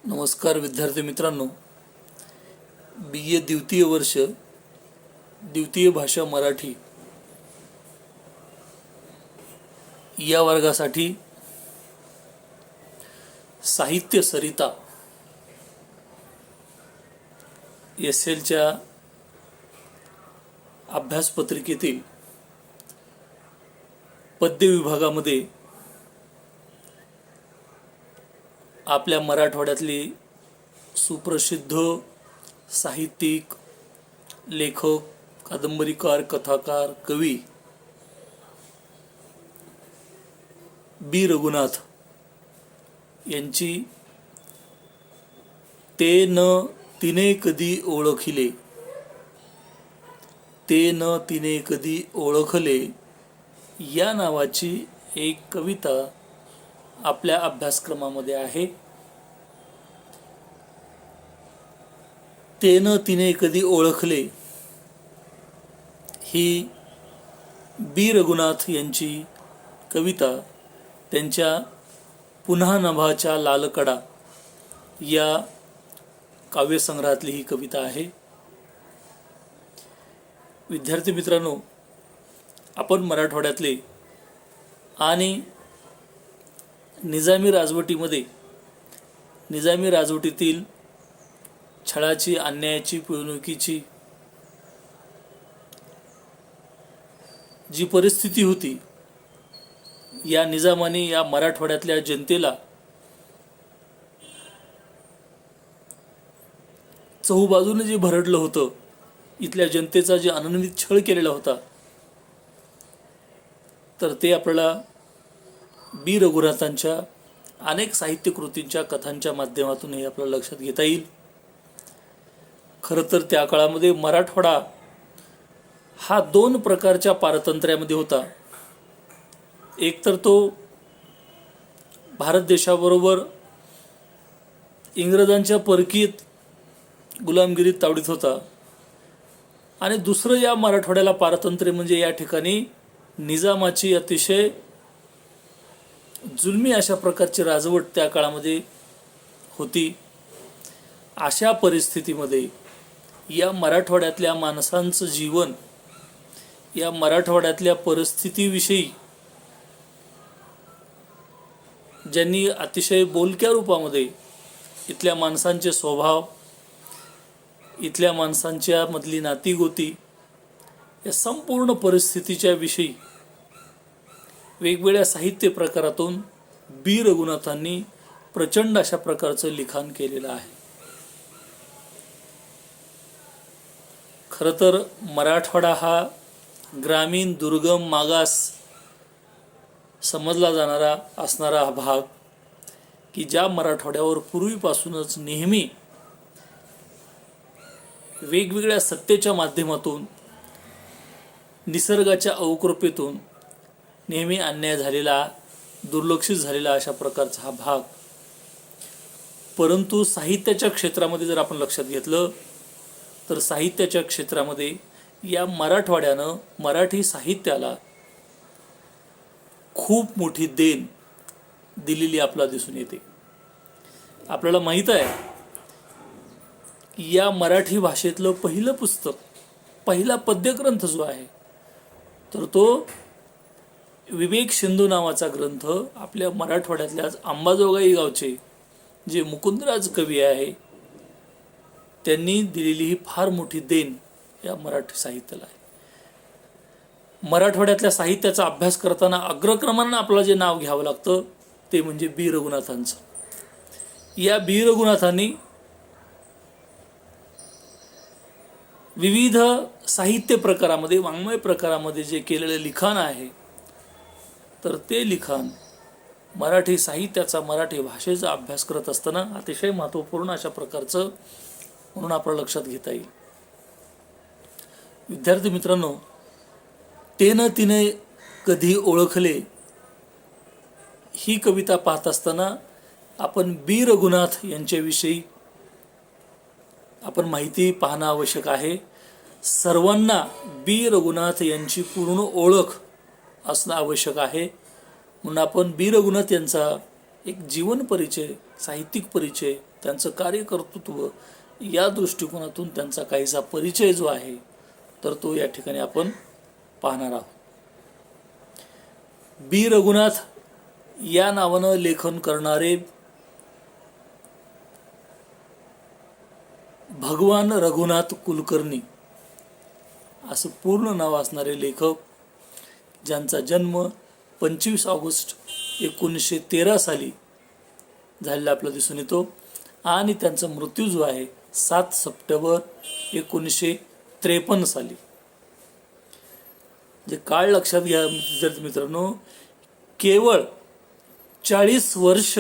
नमस्कार विद्यार्थी मित्रांनो, BA द्वितीय वर्ष द्वितीय भाषा मराठी या वर्गासाठी साहित्य सरिता SLच्या अभ्यासपत्रिकेतील पद्य विभागामध्ये आपल्या मराठवाड्यातली सुप्रसिद्ध साहित्यिक, लेखक, कादंबरीकार, कथाकार, कवी बी रघुनाथ यांची ते न तिने कधी ओळखिले, ते न तिने कधी ओळखले या नावाची एक कविता आपल्या अभ्यासक्रमामध्ये आहे. ते न तिने कधी ओळखले ही बी रघुनाथ यांची कविता त्यांच्या पुन्हा नभाच्या लालकडा या काव्यसंग्रहातली ही कविता आहे. विद्यार्थी मित्रांनो, आपण मराठवाड्यातले आणि निजामी राजवटीतील छळाची, अन्यायाची, पिळवणुकीची जी परिस्थिती होती, या निजामाने या मराठवाड्यातल्या जनतेला चहूबाजूने जे भरडलं होतं, इथल्या जनतेचा जे अनन्वित छळ केलेला होता, तर ते आपल्याला बी रघुनाथांच्या अनेक साहित्य कृतींच्या, कथांच्या माध्यमातून हे आपल्याला लक्षात घेता येईल. खरं तर त्या काळामध्ये मराठवाडा हा दोन प्रकारच्या पारतंत्र्यामध्ये होता. एक तर तो भारत देशाबरोबर इंग्रजांच्या परकीत गुलामगिरीत तावडीत होता, आणि दुसरं या मराठवाड्याला पारतंत्र्य म्हणजे या ठिकाणी निजामाची अतिशय जुलमी अशा प्रकारची राजवट त्या काळामध्ये होती. अशा परिस्थितीमध्ये या मराठवाड्यातल्या माणसांचं जीवन, या मराठवाड्यातल्या परिस्थितीविषयी ज्यांनी अतिशय बोलक्या रूपामध्ये इथल्या माणसांचे स्वभाव, इथल्या माणसांच्या मधली नातीगोती, या संपूर्ण परिस्थितीच्या विषयी वेगवेगळ्या साहित्य प्रकारातून बी रघुनाथांनी प्रचंड अशा प्रकारचं लिखाण केलेलं आहे. खरं तर मराठवाडा हा ग्रामीण, दुर्गम, मागास समजला असणारा हा भाग, की ज्या मराठवाड्यावर पूर्वीपासूनच नेहमी वेगवेगळ्या सत्तेच्या माध्यमातून, निसर्गाच्या अवकृपेतून नेहमी अन्याय झालेला, दुर्लक्षित झालेला अशा प्रकारचा हा भाग. परंतु साहित्याच्या क्षेत्रामध्ये जर आपण लक्षात घेतलं, तर साहित्याच्या क्षेत्रामध्ये या मराठवाड्यानं मराठी साहित्याला खूप मोठी देण दिलेली आपल्याला दिसून येते. आपल्याला माहीत आहे, या मराठी भाषेतलं पहिलं पुस्तक, पहिला पद्यग्रंथ जो आहे, तर तो विवेक सिंधू नावाचा ग्रंथ आपल्या मराठवाड्यातल्याच अंबाजोगाई गावचे जे मुकुंदराज कवी आहे, त्यांनी दिलेली ही फार मोठी देण या मराठी साहित्याला आहे. मराठवाड्यातल्या साहित्याचा अभ्यास करताना अग्रक्रमानं आपलं जे नाव घ्यावं लागतं ते म्हणजे बी रघुनाथांचं. या बी रघुनाथांनी विविध साहित्य प्रकारामध्ये, वाङ्मय प्रकारामध्ये जे केलेलं लिखाण आहे, तर ते लिखाण मराठी साहित्याचा, मराठी भाषेचा अभ्यास करत असताना अतिशय महत्त्वपूर्ण अशा प्रकारचं म्हणून आपल्या लक्षात घेता येईल. विद्यार्थी मित्रांनो, ते न तिने कधी ओळखले ही कविता पाहत असताना आपण बी रघुनाथ यांच्याविषयी आपण माहिती पाहणं आवश्यक आहे. सर्वांना बी रघुनाथ यांची पूर्ण ओळख असणं आवश्यक आहे. म्हणून आपण बी रघुनाथ यांचा एक जीवन परिचय, साहित्यिक परिचय, त्यांचं कार्यकर्तृत्व या दृष्टिकोनातून त्यांचा काहीसा परिचय जो आहे तर तो या ठिकाणी आपण पाहणार आहोत. बी रघुनाथ या नावानं लेखन करणारे भगवान रघुनाथ कुलकर्णी असं पूर्ण नाव असणारे लेखक, ज्यांचा जन्म 25 ऑगस्ट 1913 साली झालेला आपल्याला दिसून येतो आणि त्यांचा मृत्यू जो आहे 7 सप्टेंबर 1953 साली. जे काळ लक्षात घ्या विद्यार्थी मित्रांनो, केवळ 40 वर्ष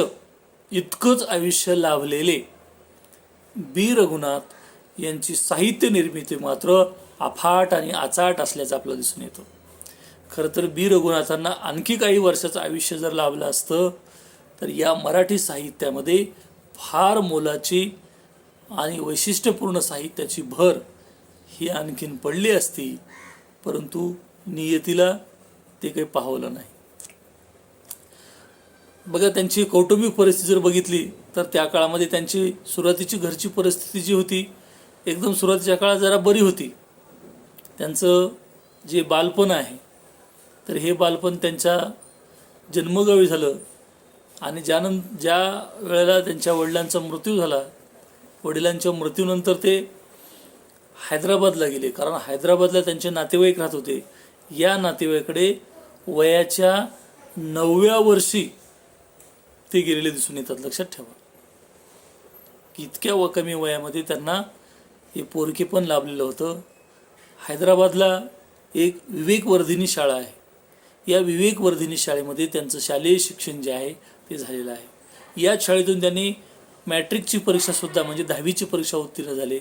इतकंच आयुष्य लाभलेले बी रघुनाथ यांची साहित्य निर्मिती मात्र अफाट आणि अचाट असल्याचं आपल्याला दिसून येतं. खरं तर बी रघुनाथांना आणखी काही वर्षाचं आयुष्य जर लाभलं असतं तर या मराठी साहित्यामध्ये फार मोलाची आणि वैशिष्ट्यपूर्ण साहित्याची भर ही आणखीन पडली असती, परंतु नियतीला ते काही पाहवलं नाही. बघा, त्यांची कौटुंबिक परिस्थिती जर बघितली तर त्या काळामध्ये त्यांची सुरुवातीची घरची परिस्थिती जी होती एकदम सुरुवातीच्या काळात जरा बरी होती. त्यांचं जे बालपण आहे तर हे बालपण त्यांच्या जन्मगावी झालं आणि ज्या वेळेला त्यांच्या वडिलांचा मृत्यू झाला, वडिलांच्या मृत्यूनंतर ते हैदराबादला गेले, कारण हैदराबादला त्यांचे नातेवाईक राहत होते. या नातेवाईकडे वयाच्या 9व्या वर्षी ते गेलेले दिसून येतात. लक्षात ठेवा की इतक्या कमी वयामध्ये त्यांना हे पोरके पण लाभलेलं होतं. हैदराबादला एक विवेकवर्धिनी शाळा आहे. या विवेकवर्धिनी शाळेमध्ये त्यांचं शालेय शिक्षण जे आहे ते झालेलं आहे. या शाळेतून त्यांनी मॅट्रिकची परीक्षासुद्धा म्हणजे 10वीची परीक्षा उत्तीर्ण झाले.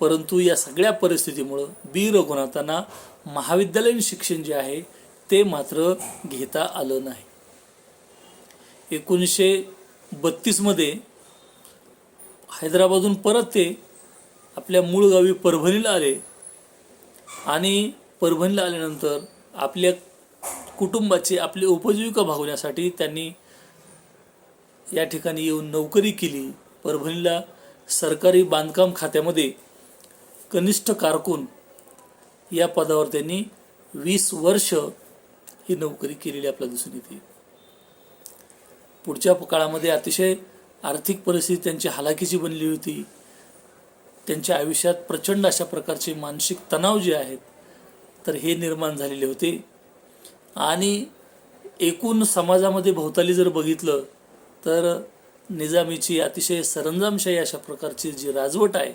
परंतु या सगळ्या परिस्थितीमुळं बी रघुनाथांना महाविद्यालयीन शिक्षण जे आहे ते मात्र घेता आलं नाही. 1932 मध्ये हैदराबादहून परत ते आपल्या मूळ गावी परभणीला आले आणि परभणीला आल्यानंतर आपल्या कुटुंबाची आपली उपजीविका भागवण्यासाठी त्यांनी या ठिकाणी येऊन नोकरी केली. परभणीला सरकारी बांधकाम खात्यामध्ये कनिष्ठ कारकून या पदावर त्यांनी 20 वर्ष ही नोकरी केलेली आपल्याला दिसून येते. पुढच्या काळामध्ये अतिशय आर्थिक परिस्थिती त्यांची हालाकीची बनली होती. त्यांच्या आयुष्यात प्रचंड अशा प्रकारचे मानसिक तणाव जे आहेत तर हे निर्माण झालेले होते आणि एकूण समाजामध्ये भोवताली जर बघितलं तर निजामीची अतिशय सरंजामशाही अशा प्रकारची जी राजवट आहे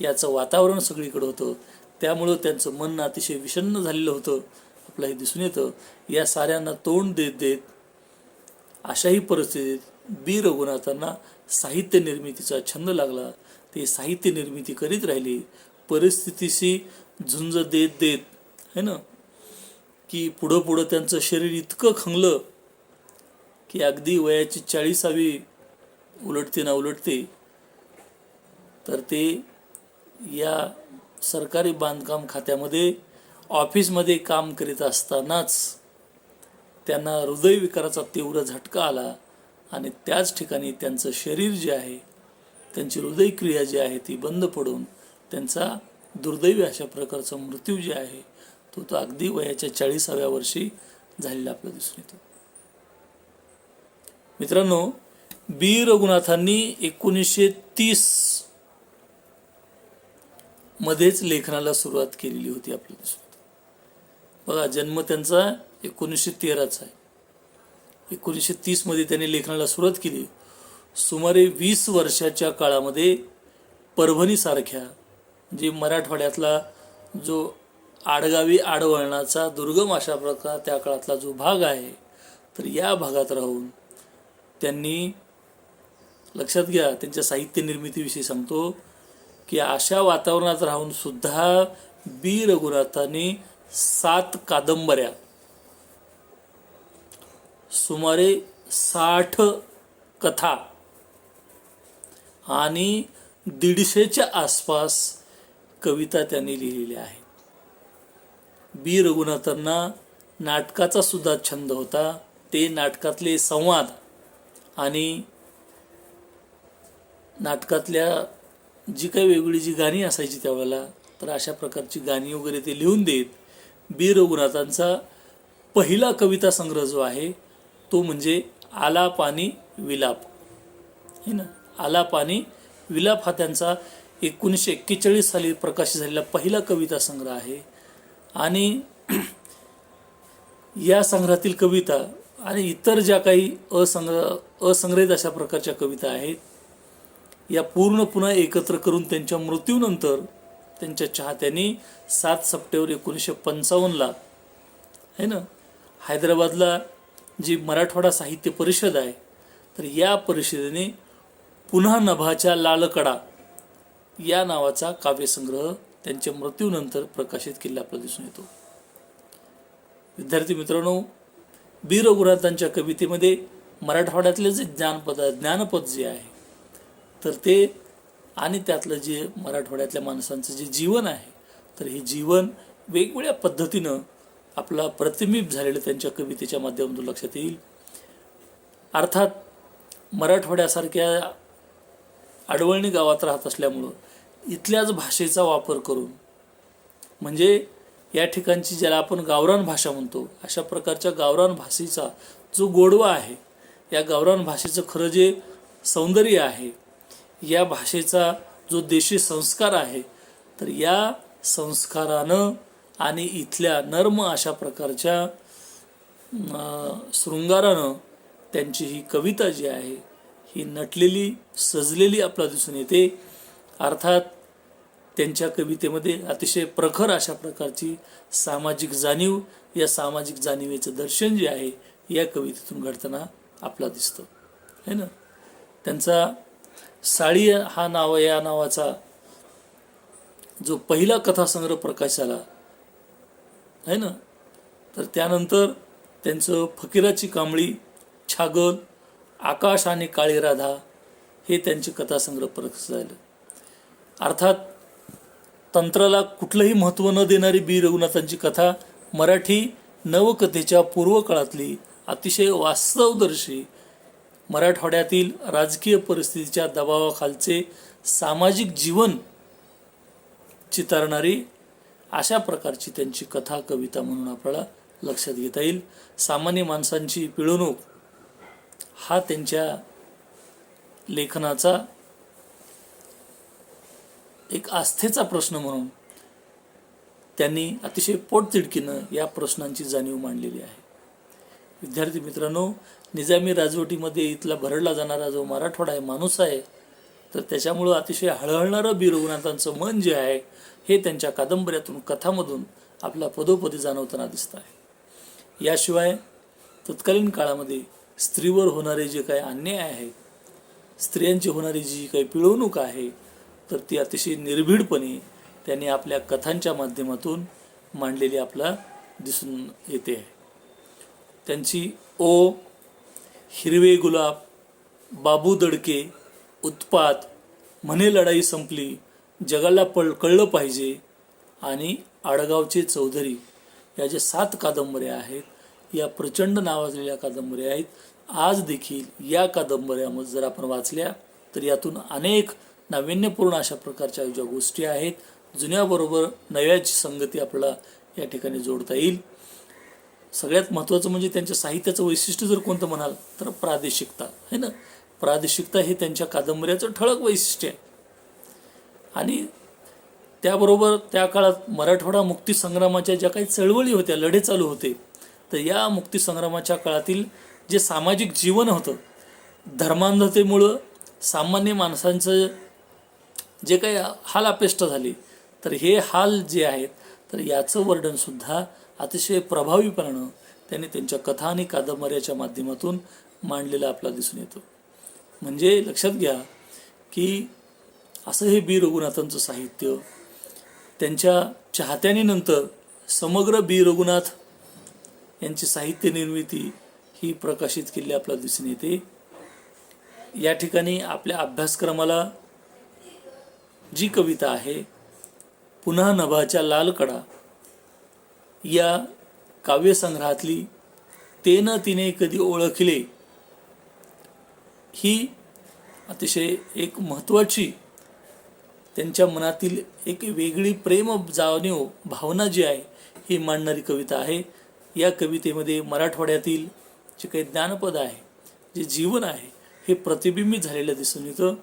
याचं वातावरण सगळीकडे होतं. त्यामुळं त्यांचं मन अतिशय विषण्ण झालेलं होतं आपलं हे दिसून येतं. या साऱ्यांना तोंड देत देत अशाही परिस्थितीत बी रघुनाथांना साहित्य निर्मितीचा छंद लागला. ते साहित्य निर्मिती करीत राहिली, परिस्थितीशी झुंज देत देत है ना, की पुढं त्यांचं शरीर इतकं खंगलं की अगदी वयाची 40वी उलटते तर ते या सरकारी बांधकाम खात्यामध्ये ऑफिसमध्ये काम करीत असतानाच त्यांना हृदयविकाराचा तीव्र झटका आला आणि त्याच ठिकाणी त्यांचं शरीर जे आहे, त्यांची हृदयक्रिया जी आहे ती बंद पडून त्यांचा दुर्दैवी अशा प्रकारचा मृत्यू जे आहे तो अगदी वयाच्या 40व्या वर्षी झालेला आपल्याला दिसून येतो. मित्रांनो, बी रघुनाथांनी 1930 मध्येच लेखनाला सुरुवात केलेली होती आपल्याला दिसून येतं. बघा, जन्म त्यांचा 1913चा आहे. 1930 मध्ये त्यांनी लेखनाला सुरुवात केली. सुमारे 20 वर्षाच्या काळामध्ये परभणीसारख्या जे मराठवाड्यातला जो आडगावी आडवळणाचा दुर्गम अशा प्रकार त्या काळातला जो भाग आहे तर या भागात राहून त्यांनी, लक्षात घ्या त्यांच्या साहित्य निर्मितीविषयी सांगतो की अशा वातावरणात राहून सुद्धा बी रघुनाथांनी 7 कादंबऱ्या, सुमारे 60 कथा आणि 150च्या आसपास कविता त्यांनी लिहिलेल्या आहेत. बी रघुनाथांना नाटकाचा सुद्धा छंद होता. ते नाटकातले संवाद आणि नाटकातल्या जी काही वेगवेगळी जी गाणी असायची त्यावेळेला, तर अशा प्रकारची गाणी वगैरे ते लिहून देत. बी रघुनाथांचा पहिला कविता संग्रह जो आहे तो म्हणजे आला पाणी विलाप, हे ना. आला पाणी विलाप हा त्यांचा 1941 साली प्रकाशित झालेला पहिला कविता संग्रह आहे. आणि या संग्रहातील कविता आणि इतर ज्या काही असंग्रहित अशा प्रकारच्या कविता आहेत, या पूर्ण पुन्हा एकत्र करून त्यांच्या मृत्यूनंतर त्यांच्या चाहत्यांनी 7 सप्टेंबर 1955 आहे ना, हैदराबादला जी मराठवाडा साहित्य परिषद आहे, तर या परिषदेने पुन्हा नभाच्या लालकडा या नावाचा काव्यसंग्रह त्यांच्या मृत्यूनंतर प्रकाशित केलेला आपल्याला दिसून येतो. विद्यार्थी मित्रांनो, बी रघुनाथांच्या कवितेमध्ये मराठवाड्यातले जे ज्ञानपद जे आहे, तर ते आणि त्यातलं जे मराठवाड्यातल्या माणसांचं जे जीवन आहे, तर हे जीवन वेगवेगळ्या पद्धतीनं आपला प्रतिबिंबित झालेलं त्यांच्या कवितेच्या माध्यमातून लक्षात येईल. अर्थात मराठवाड्यासारख्या आडवळणी गावात राहत असल्यामुळं इथल्याच भाषेचा वापर करून, म्हणजे या ठिकाणची ज्याला आपण गावरान भाषा म्हणतो, अशा प्रकारच्या गावरान भाषेचा जो गोडवा आहे, या गावरान भाषेचं खरं जे सौंदर्य आहे, या भाषेचा जो देशी संस्कार आहे, तर या संस्कारानं आणि इथल्या नर्म अशा प्रकारच्या शृंगारानं त्यांची ही कविता जी आहे ही नटलेली सजलेली आपल्याला दिसून येते. अर्थात त्यांच्या कवितेमध्ये अतिशय प्रखर अशा प्रकारची सामाजिक जाणीव, या सामाजिक जाणीवेचं दर्शन जे आहे या कवितेतून घडताना आपल्याला दिसतं, है ना. त्यांचा साळी हा या नावाचा जो पहिला कथासंग्रह प्रकाशाला आहे ना, तर त्यानंतर त्यांचं फकीराची कांबळी, छागल, आकाश आणि काळी राधा हे त्यांचे कथासंग्रह प्रकाशित झाले. अर्थात तंत्राला कुठलंही महत्त्व न देणारी बी रघुनाथांची कथा मराठी नवकथेच्या पूर्वकाळातली अतिशय वास्तवदर्शी, मराठवाड्यातील राजकीय परिस्थितीच्या दबावाखालचे सामाजिक जीवन चितारणारी अशा प्रकारची त्यांची कथा कविता म्हणून आपल्याला लक्षात घेता येईल. सामान्य माणसांची पिळवणूक हा त्यांच्या लेखनाचा एक आस्थेचा प्रश्न म्हणून त्यांनी अतिशय पोटतिडकीनं या प्रश्नांची जाणीव मांडलेली आहे. विद्यार्थी मित्रांनो, निजामी राजवटीमध्ये इथला भरडला जाणारा जो मराठवाडा आहे, माणूस आहे, तर त्याच्यामुळं अतिशय हळहळणारं बी रघुनाथांचं मन जे आहे हे त्यांच्या कादंबऱ्यातून, कथामधून आपला पदोपदी जाणवताना दिसत आहे. याशिवाय तत्कालीन काळामध्ये स्त्रीवर होणारे जे काही अन्याय आहे, स्त्रियांची होणारी जी काही पिळवणूक आहे, तर ती अतिशय निर्भीडपणे त्यांनी आपल्या कथांच्या माध्यमातून मांडलेली आपला दिसून येते. त्यांची ओ, हिरवे गुलाब, बाबू दडके, उत्पात, म्हणे लढाई संपली, जगाला कळलं पाहिजे आणि आडगावचे चौधरी या ज्या 7 कादंबऱ्या आहेत, या प्रचंड नावाजलेल्या कादंबऱ्या आहेत. आज देखील या कादंबऱ्यामध्ये जर आपण वाचल्या तर यातून अनेक नाविन्यपूर्ण अशा प्रकारच्या ज्या गोष्टी आहेत, जुन्याबरोबर नव्याची संगती आपल्याला या ठिकाणी जोडता येईल. सगळ्यात महत्त्वाचं म्हणजे त्यांच्या साहित्याचं वैशिष्ट्य जर कोणतं म्हणाल तर प्रादेशिकता आहे ना. प्रादेशिकता हे त्यांच्या कादंबऱ्याचं ठळक वैशिष्ट्य आहे. आणि त्याबरोबर त्या काळात मराठवाडा मुक्तीसंग्रामाच्या ज्या काही चळवळी होत्या, लढे चालू होते, तर या मुक्तीसंग्रामाच्या काळातील जे सामाजिक जीवन होतं, धर्मांधतेमुळं सामान्य माणसांचं जे काही हाल अपेष्ट झाले, तर हे हाल जे आहेत, तर याचं वर्णनसुद्धा अतिशय प्रभावीपणानं त्यांनी त्यांच्या कथा आणि कादंबऱ्याच्या माध्यमातून मांडलेलं आपल्याला दिसून येतं. म्हणजे लक्षात घ्या की असं हे बी रघुनाथांचं साहित्य त्यांच्या चाहत्यांनी नंतर समग्र बी रघुनाथ यांची साहित्य निर्मिती ही प्रकाशित केली आपल्याला दिसून येते. या ठिकाणी आपल्या अभ्यासक्रमाला जी कविता आहे, पुन्हा नभाच्या लालकडा या काव्यसंग्रहातली, ते न तिने कधी ओळखले ही अतिशय एक महत्त्वाची त्यांच्या मनातील एक वेगळी प्रेम जाणीव भावना जी आहे ही मांडणारी कविता आहे. या कवितेमध्ये मराठवाड्यातील जे काही ज्ञानपद आहे, जे जीवन आहे, हे प्रतिबिंबित झालेलं दिसून येतं.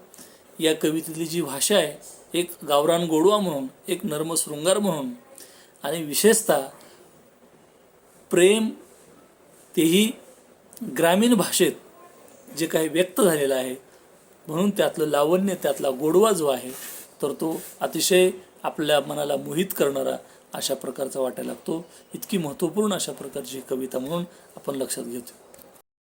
या कवितेतली जी भाषा आहे, एक गावरान गोडवा म्हणून, एक नर्मशृंगार म्हणून, आणि विशेषतः प्रेम तेही ग्रामीण भाषेत जे काही व्यक्त झालेलं आहे, म्हणून त्यातलं लावण्य, त्यातला गोडवा जो आहे, तर तो अतिशय आपल्या मनाला मोहित करणारा अशा प्रकारचा वाटायला लागतो. इतकी महत्त्वपूर्ण अशा प्रकारची कविता म्हणून आपण लक्षात घेतो.